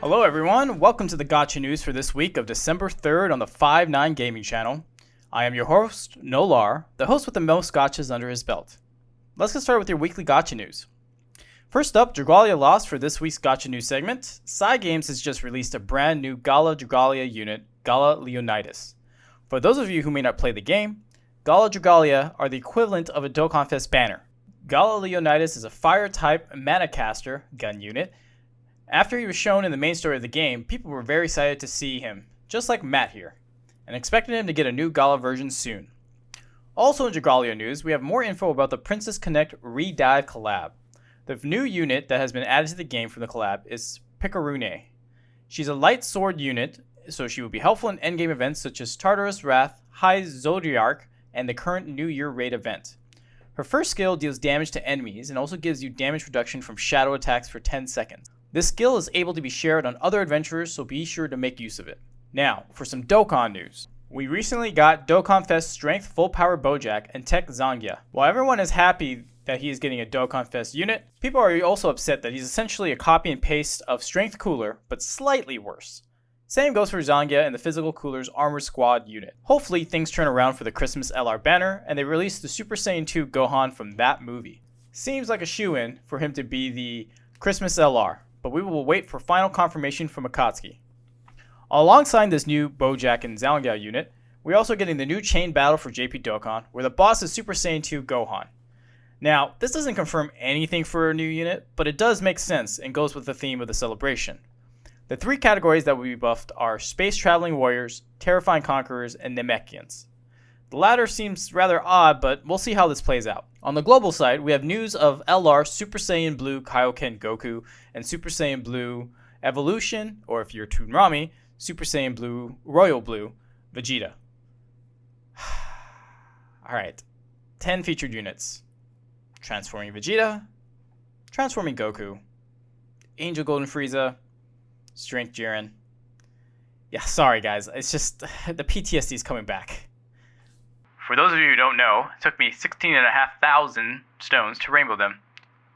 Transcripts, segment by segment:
Hello everyone, welcome to the Gacha news for this week of December 3rd on the 5-9 Gaming channel. I am your host, Nolar, the host with the most gachas under his belt. Let's get started with your weekly Gacha news. First up, DRAGALIA lost for this week's Gacha news segment. Cygames has just released a brand new Gala DRAGALIA unit, Gala Leonidas. For those of you who may not play the game, Gala DRAGALIA are the equivalent of a Dokkan Fest banner. Gala Leonidas is a fire-type mana caster gun unit. After he was shown in the main story of the game, people were very excited to see him, just like Matt here, and expected him to get a new Gala version soon. Also in DRAGALIA news, we have more info about the Princess Connect Redive collab. The new unit that has been added to the game from the collab is Picarune. She's a light sword unit, so she will be helpful in endgame events such as Tartarus Wrath, High Zodiac, and the current New Year raid event. Her first skill deals damage to enemies and also gives you damage reduction from shadow attacks for 10 seconds. This skill is able to be shared on other adventurers, so be sure to make use of it. Now, for some Dokkan news. We recently got Dokkan Fest Strength Full Power Bojack and Tech Zangia. While everyone is happy that he is getting a Dokkan Fest unit, people are also upset that he's essentially a copy and paste of Strength Cooler, but slightly worse. Same goes for Zangia and the Physical Cooler's Armored Squad unit. Hopefully things turn around for the Christmas LR banner, and they release the Super Saiyan 2 Gohan from that movie. Seems like a shoo-in for him to be the Christmas LR. But we will wait for final confirmation from Akatsuki. Alongside this new Bojack and Zangia unit, we're also getting the new chain battle for JP Dokkan, where the boss is Super Saiyan 2 Gohan. Now, this doesn't confirm anything for a new unit, but it does make sense and goes with the theme of the celebration. The three categories that will be buffed are Space Traveling Warriors, Terrifying Conquerors, and Namekians. The latter seems rather odd, but we'll see how this plays out. On the global side, we have news of LR Super Saiyan Blue Kaioken Goku and Super Saiyan Blue Evolution, or if you're Toon Rami, Super Saiyan Blue Royal Blue Vegeta. Alright, 10 featured units. Transforming Vegeta, Transforming Goku, Angel Golden Frieza, Strength Jiren. Yeah, sorry guys, it's just the PTSD is coming back. For those of you who don't know, it took me 16,500 stones to rainbow them.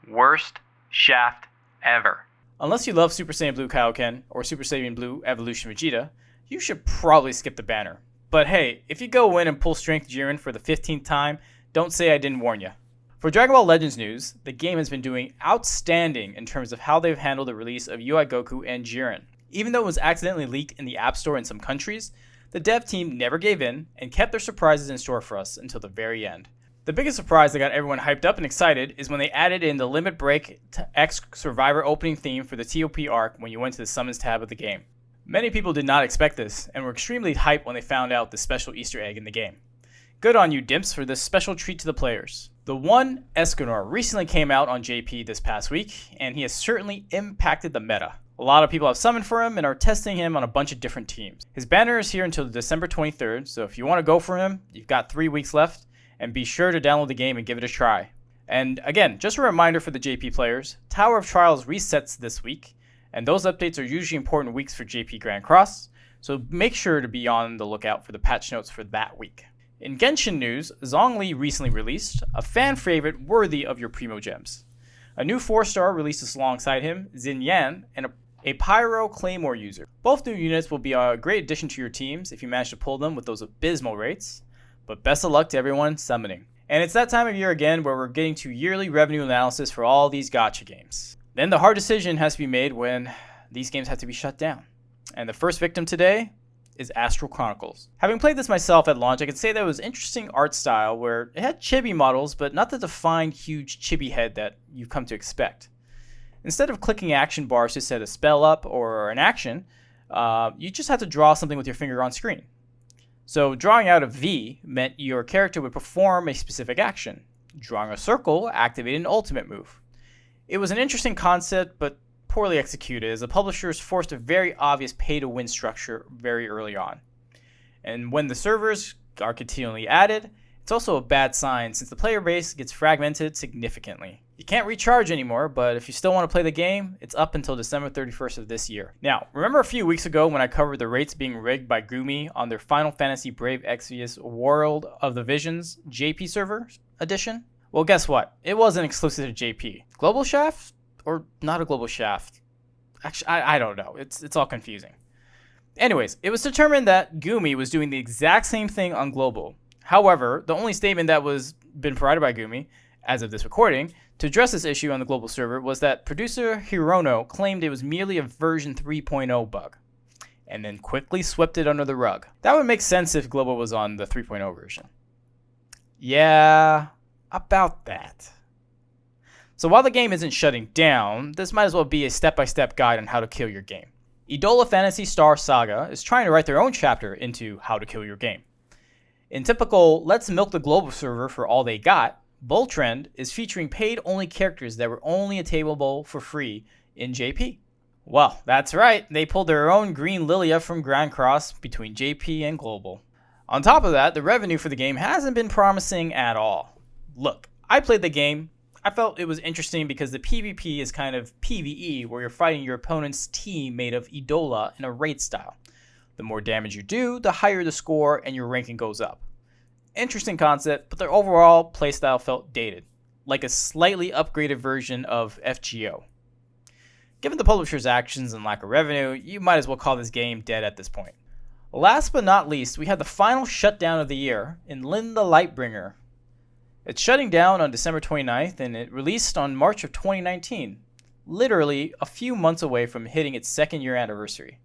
Worst shaft ever. Unless you love Super Saiyan Blue Kaioken or Super Saiyan Blue Evolution Vegeta, you should probably skip the banner. But hey, if you go in and pull Strength Jiren for the 15th time, don't say I didn't warn you. For Dragon Ball Legends news, the game has been doing outstanding in terms of how they've handled the release of UI Goku and Jiren. Even though it was accidentally leaked in the App Store in some countries, the dev team never gave in and kept their surprises in store for us until the very end. The biggest surprise that got everyone hyped up and excited is when they added in the Limit Break X Survivor opening theme for the TOP arc when you went to the Summons tab of the game. Many people did not expect this and were extremely hyped when they found out the special Easter egg in the game. Good on you, Dimps, for this special treat to the players. The one Escanor recently came out on JP this past week, and he has certainly impacted the meta. A lot of people have summoned for him and are testing him on a bunch of different teams. His banner is here until December 23rd, so if you want to go for him, you've got 3 weeks left, and be sure to download the game and give it a try. And again, just a reminder for the JP players, Tower of Trials resets this week, and those updates are usually important weeks for JP Grand Cross, so make sure to be on the lookout for the patch notes for that week. In Genshin news, Zhongli recently released a fan favorite worthy of your Primo Gems. A new 4-star releases alongside him, Xin Yan, and a Pyro Claymore user. Both new units will be a great addition to your teams if you manage to pull them with those abysmal rates, but best of luck to everyone summoning. And it's that time of year again where we're getting to yearly revenue analysis for all these gacha games. Then the hard decision has to be made when these games have to be shut down. And the first victim today is Astral Chronicles. Having played this myself at launch, I can say that it was interesting art style where it had chibi models, but not the defined huge chibi head that you've come to expect. Instead of clicking action bars to set a spell up or an action, you just had to draw something with your finger on screen. So drawing out a V meant your character would perform a specific action. Drawing a circle activated an ultimate move. It was an interesting concept, but poorly executed as the publishers forced a very obvious pay-to-win structure very early on. And when the servers are continually added, it's also a bad sign since the player base gets fragmented significantly. You can't recharge anymore, but if you still want to play the game, it's up until December 31st of this year. Now, remember a few weeks ago when I covered the rates being rigged by Gumi on their Final Fantasy Brave Exvius World of the Visions JP server edition? Well, guess what? It wasn't exclusive to JP. Global Shaft? Or not a global shaft? Actually, I don't know. It's all confusing. Anyways, it was determined that Gumi was doing the exact same thing on global. However, the only statement that was been provided by Gumi, as of this recording, to address this issue on the global server was that producer Hirono claimed it was merely a version 3.0 bug, and then quickly swept it under the rug. That would make sense if global was on the 3.0 version. Yeah, about that. So while the game isn't shutting down, this might as well be a step-by-step guide on how to kill your game. Idola Phantasy Star Saga is trying to write their own chapter into how to kill your game. In typical let's milk the global server for all they got, Bull Trend is featuring paid-only characters that were only attainable for free in JP. Well, that's right, they pulled their own Green Lilia from Grand Cross between JP and global. On top of that, the revenue for the game hasn't been promising at all. Look, I played the game. I felt it was interesting because the PvP is kind of PvE, where you're fighting your opponent's team made of Idola in a raid style. The more damage you do, the higher the score and your ranking goes up. Interesting concept, but their overall playstyle felt dated, like a slightly upgraded version of FGO. Given the publisher's actions and lack of revenue, you might as well call this game dead at this point. Last but not least, we had the final shutdown of the year in Lyn the Lightbringer. It's shutting down on December 29th, and it released on March of 2019, literally a few months away from hitting its second year anniversary.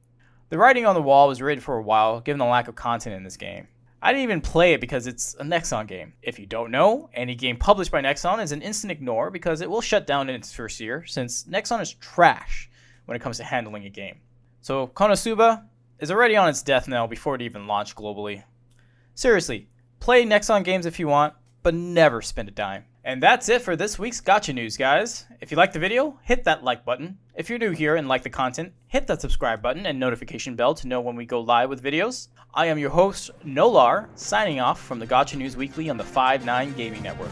The writing on the wall was written for a while, given the lack of content in this game. I didn't even play it because it's a Nexon game. If you don't know, any game published by Nexon is an instant ignore because it will shut down in its first year, since Nexon is trash when it comes to handling a game. So Konosuba is already on its death knell before it even launched globally. Seriously, play Nexon games if you want, but never spend a dime. And that's it for this week's Gacha news, guys. If you liked the video, hit that like button. If you're new here and like the content, hit that subscribe button and notification bell to know when we go live with videos. I am your host, Nolar, signing off from the Gacha News Weekly on the 5-9 Gaming Network.